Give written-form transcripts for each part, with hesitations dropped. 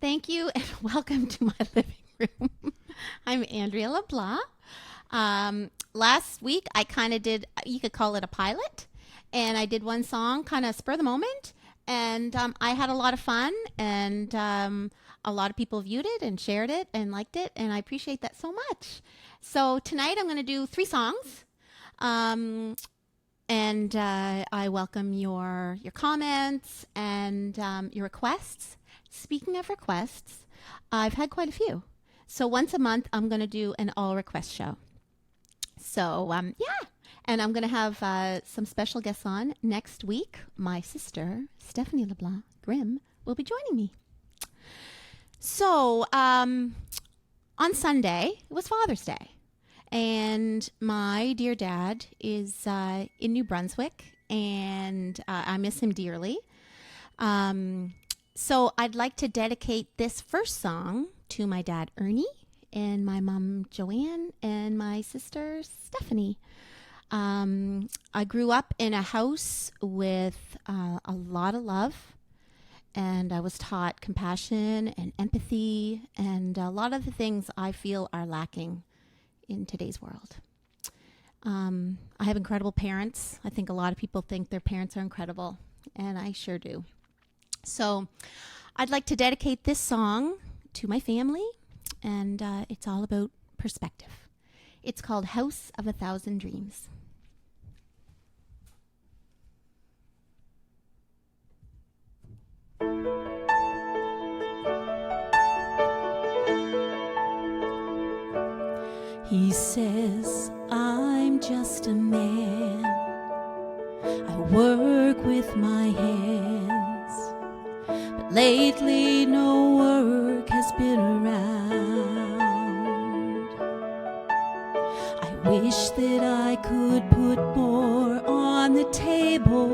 Thank you and welcome to my living room. I'm Andrea LeBlanc. Last week I kind of did, you could call it a pilot, and I did one song kind of spur of the moment, and I had a lot of fun, and a lot of people viewed it and shared it and liked it, and I appreciate that so much. So tonight I'm going to do 3 songs. And I welcome your comments and your requests. Speaking of requests, I've had quite a few. So once a month, I'm going to do an all-request show. So, yeah. And I'm going to have some special guests on next week. My sister, Stephanie LeBlanc Grimm, will be joining me. So, on Sunday, it was Father's Day. And my dear dad is in New Brunswick, and I miss him dearly. So I'd like to dedicate this first song to my dad, Ernie, and my mom, Joanne, and my sister, Stephanie. I grew up in a house with a lot of love, and I was taught compassion and empathy, and a lot of the things I feel are lacking in today's world. I have incredible parents. I think a lot of people think their parents are incredible, and I sure do. So I'd like to dedicate this song to my family, and it's all about perspective. It's called House of a Thousand Dreams. He says, I'm just a man. I work with my hands, but lately no work has been around. I wish that I could put more on the table,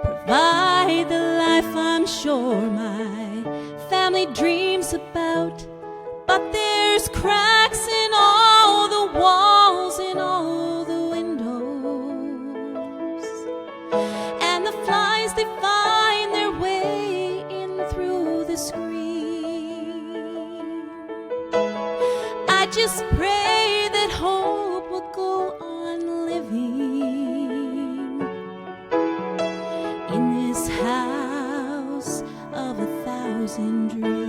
provide the life I'm sure my family dreams about. But there's cracks in all the walls, in all the windows, and the flies, they find their way in through the screen. I just pray that hope will go on living in this house of 1,000 dreams.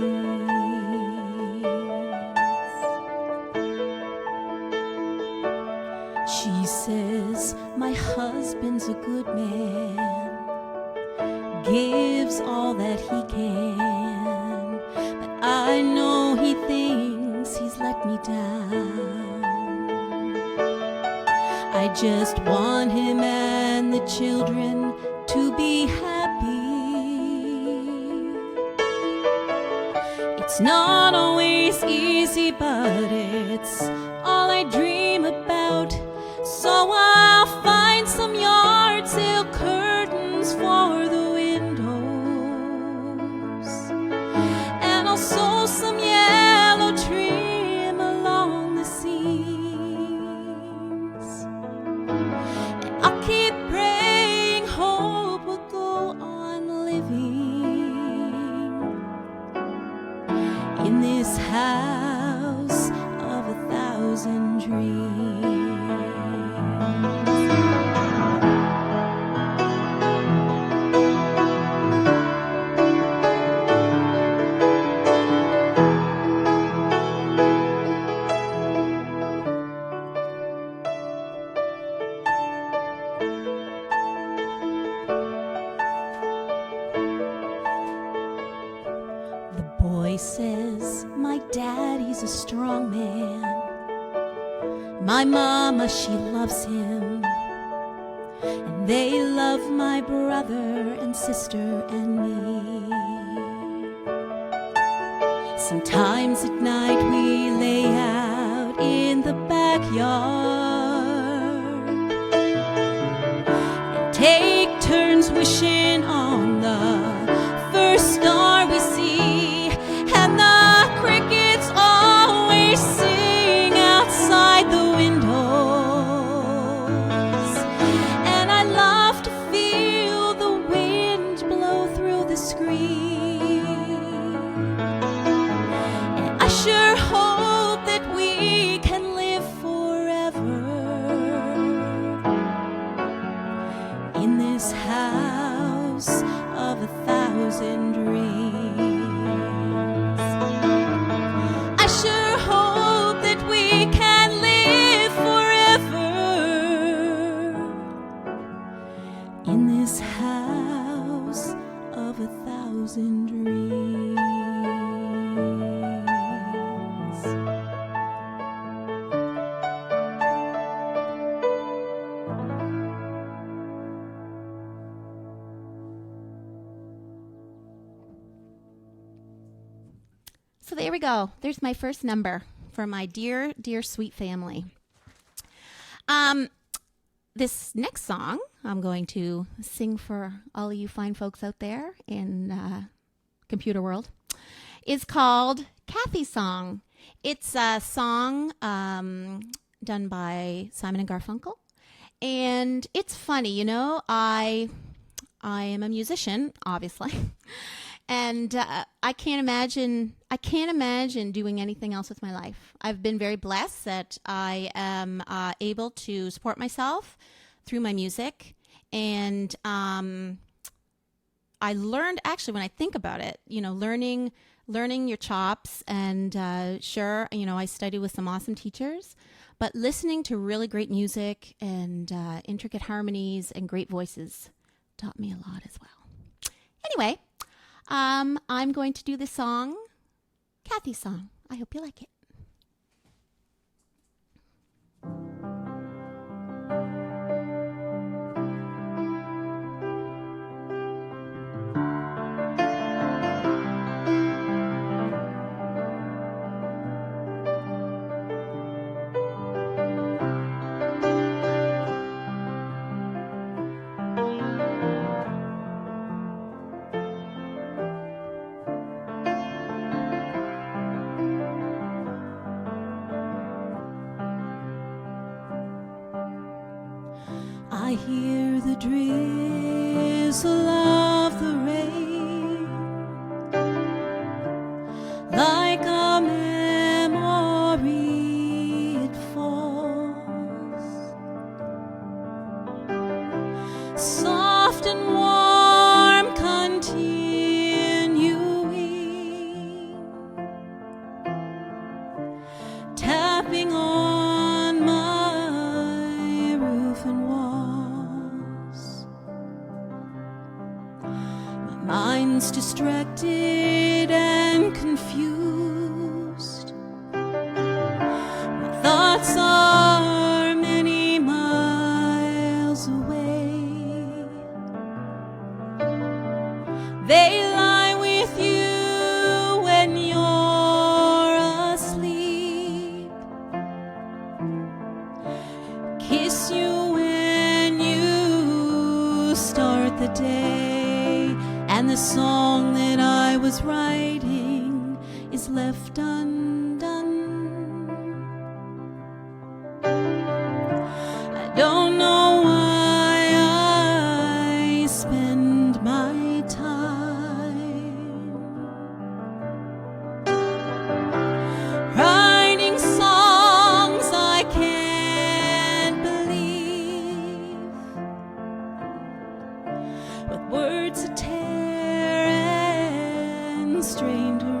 She says, my husband's a good man, gives all that he can, but I know he thinks he's let me down. I just want him and the children to be happy. It's not always easy, but it's all I dream about. So I'll find some yard sale curtains for the windows, and I'll sew some yellow trim along the seams, and I'll keep praying hope will go on living in this house of 1,000 dreams. The boy says, my daddy's a strong man. My mama, she loves him, and they love my brother and sister and me. Sometimes at night we lay out in the backyard and take turns wishing on the first star we see, and the crickets always sing outside the windows, and I love to feel the wind blow through the scream. And I sure hope that we can live forever in this house of 1,000 dreams. I sure hope that we can live forever in this house of 1,000 dreams. So there we go. There's my first number for my dear, dear, sweet family. This next song I'm going to sing for all of you fine folks out there in computer world is called Cathy Song. It's a song done by Simon and Garfunkel. And it's funny, you know, I am a musician, obviously. And I can't imagine doing anything else with my life. I've been very blessed that I am able to support myself through my music. And I learned, actually, when I think about it, you know, learning your chops. And sure, you know, I studied with some awesome teachers. But listening to really great music and intricate harmonies and great voices taught me a lot as well. Anyway, I'm going to do the song, Cathy Song. I hope you like it. I hear the drizzle of the rain like a memory it falls, soft and warm, continuing, tapping on my roof and walls. My mind's distracted and confused. My thoughts are many miles away. They lie with you when you're asleep, kiss you when you start the day, and the song that I was writing is left undone. I don't know why I spend my time writing songs I can't believe, with words that tear and strain to write.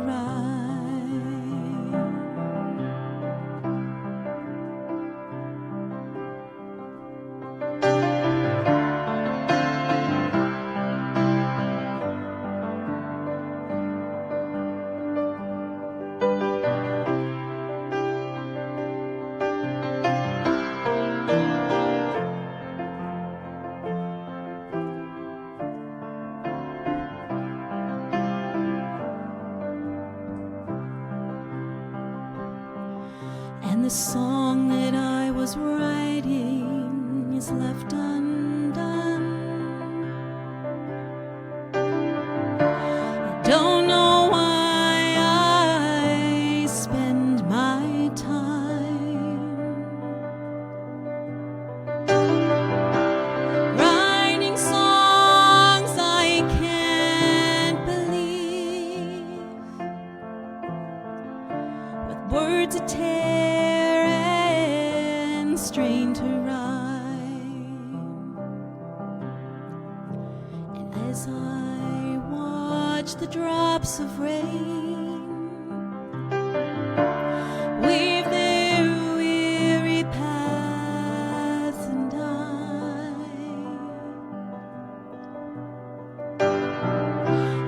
And the song that I was writing is left undone. I don't know why I spend my time writing songs I can't heart's a tear and strain to rhyme. And as I watch the drops of rain weave their weary paths and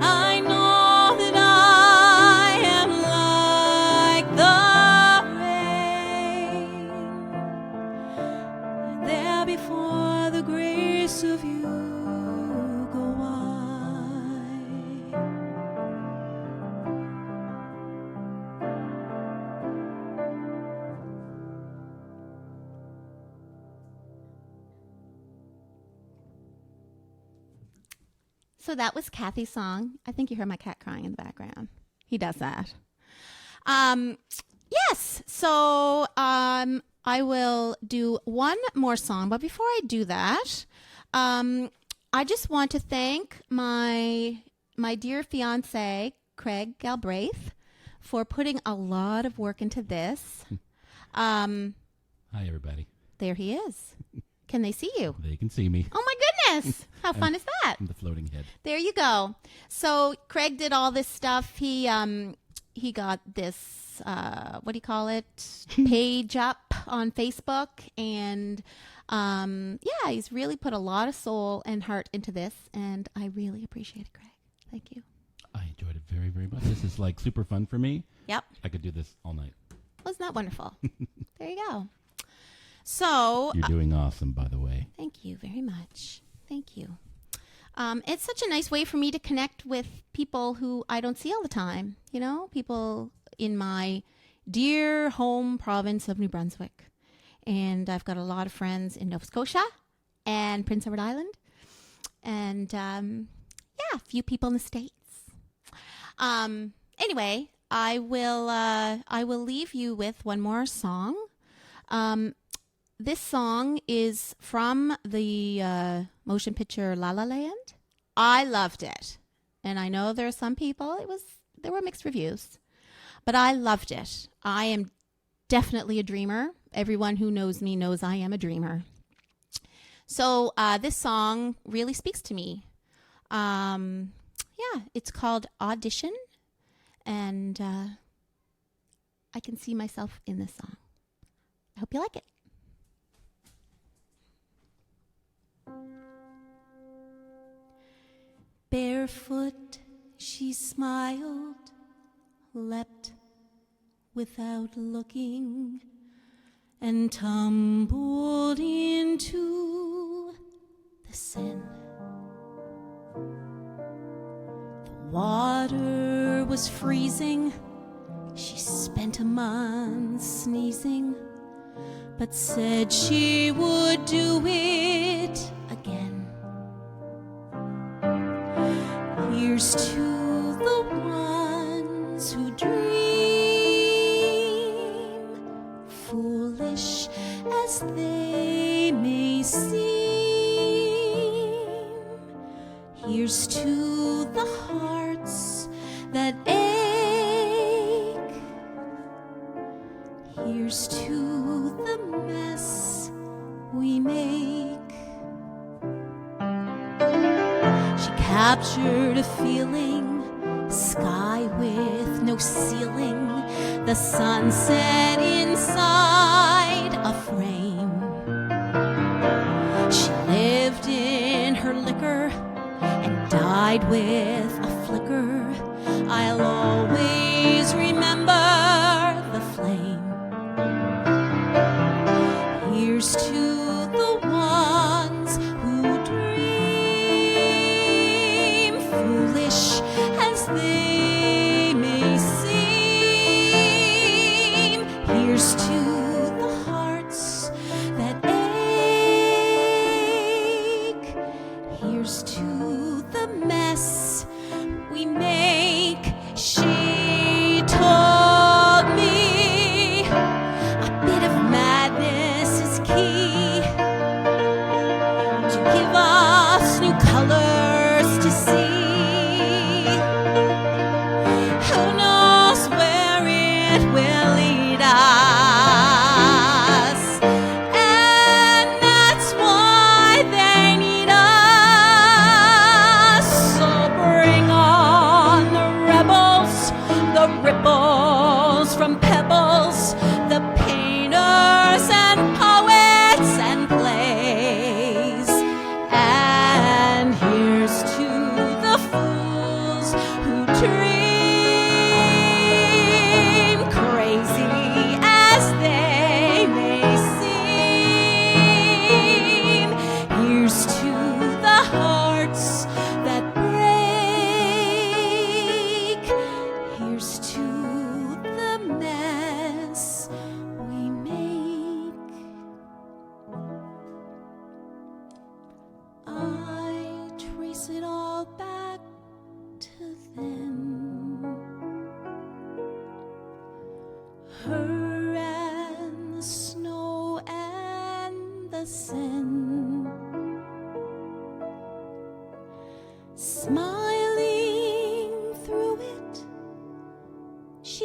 I know that I am like the rain, there before the grace of you go I. So that was Cathy Song. I think you heard my cat crying in the background. He does that. Yes, so I will do one more song. But before I do that, I just want to thank my dear fiance, Craig Galbraith, for putting a lot of work into this. Hi, everybody. There he is. Can they see you? They can see me. Oh, my goodness. How fun is that? I'm the floating head. There you go. So Craig did all this stuff. He got this, what do you call it, page up on Facebook. And, yeah, he's really put a lot of soul and heart into this. And I really appreciate it, Craig. Thank you. I enjoyed it very, very much. This is like super fun for me. Yep. I could do this all night. Wasn't that wonderful? There you go. So You're doing awesome, by the way. thank you very much. Thank you. It's such a nice way for me to connect with people who I don't see all the time. You know, people in my dear home province of New Brunswick. And I've got a lot of friends in Nova Scotia and Prince Edward Island. And, yeah, a few people in the States. Anyway, I will leave you with one more song. This song is from the motion picture La La Land. I loved it. And I know there are some people, there were mixed reviews. But I loved it. I am definitely a dreamer. Everyone who knows me knows I am a dreamer. So this song really speaks to me. Yeah, it's called Audition. And I can see myself in this song. I hope you like it. Barefoot she smiled, leapt without looking, and tumbled into the Seine. The water was freezing. She spent a month sneezing, but said she would do it again. Here's to the ones who dream, foolish as they may seem. Here's to the hearts that ache. Here's to the mess we make. She captured a feeling, sky with no ceiling, the sunset inside a frame. She lived in her liquor and died with a flicker. I'll always remember the flame. Here's to the ones who dream, foolish as they may seem. Here's to the hearts that ache. Here's to the mess we make. She told me a bit of madness is key to give us new colors to see.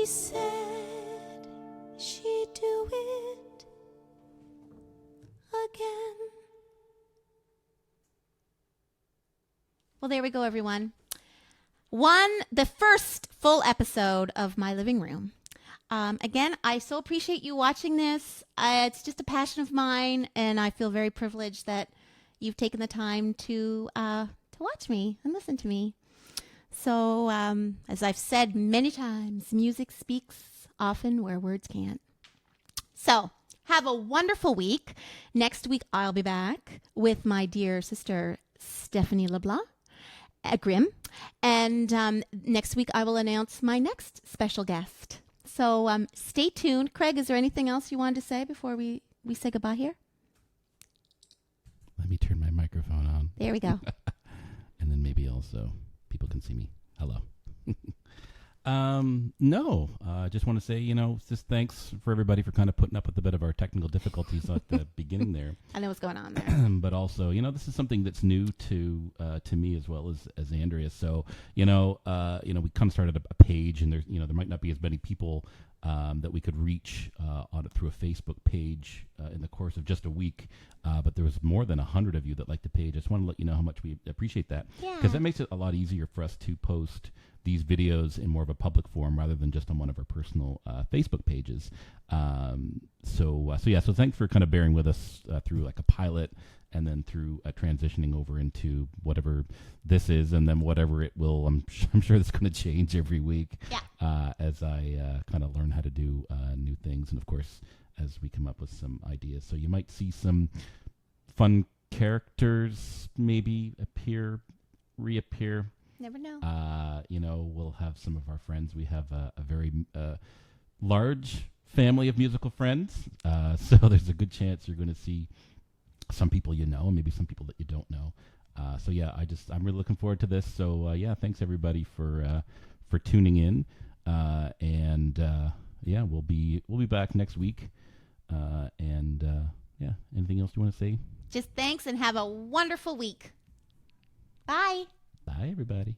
said she'd do it again. Well, there we go, everyone. The first full episode of My Living Room. Again, I so appreciate you watching this. It's just a passion of mine, and I feel very privileged that you've taken the time to watch me and listen to me. So, as I've said many times, music speaks often where words can't. So, have a wonderful week. Next week, I'll be back with my dear sister, Stephanie LeBlanc. Grimm. And next week, I will announce my next special guest. So stay tuned. Craig, is there anything else you wanted to say before we say goodbye here? Let me turn my microphone on. There we go. And then maybe also people can see me. Hello. No, I just want to say, just thanks for everybody for kind of putting up with a bit of our technical difficulties at the beginning there. I know what's going on there. But also, this is something that's new to me as well as Andrea. So, we kind of started a page, and there might not be as many people that we could reach on it through a Facebook page in the course of just a week. But there was more than 100 of you that liked the page. I just want to let you know how much we appreciate that. Because that makes it a lot easier for us to post these videos in more of a public form rather than just on one of our personal Facebook pages. So thanks for kind of bearing with us through like a pilot, and then through transitioning over into whatever this is, and then whatever it will. I'm sure it's going to change every week as I kind of learn how to do new things, and of course as we come up with some ideas. So you might see some fun characters maybe reappear. Never know. We'll have some of our friends. We have a very large family of musical friends. So there's a good chance you're going to see some people and maybe some people that you don't know. I'm really looking forward to this. So thanks everybody for tuning in. We'll be back next week. Anything else you want to say? Just thanks and have a wonderful week. Bye. Bye, everybody.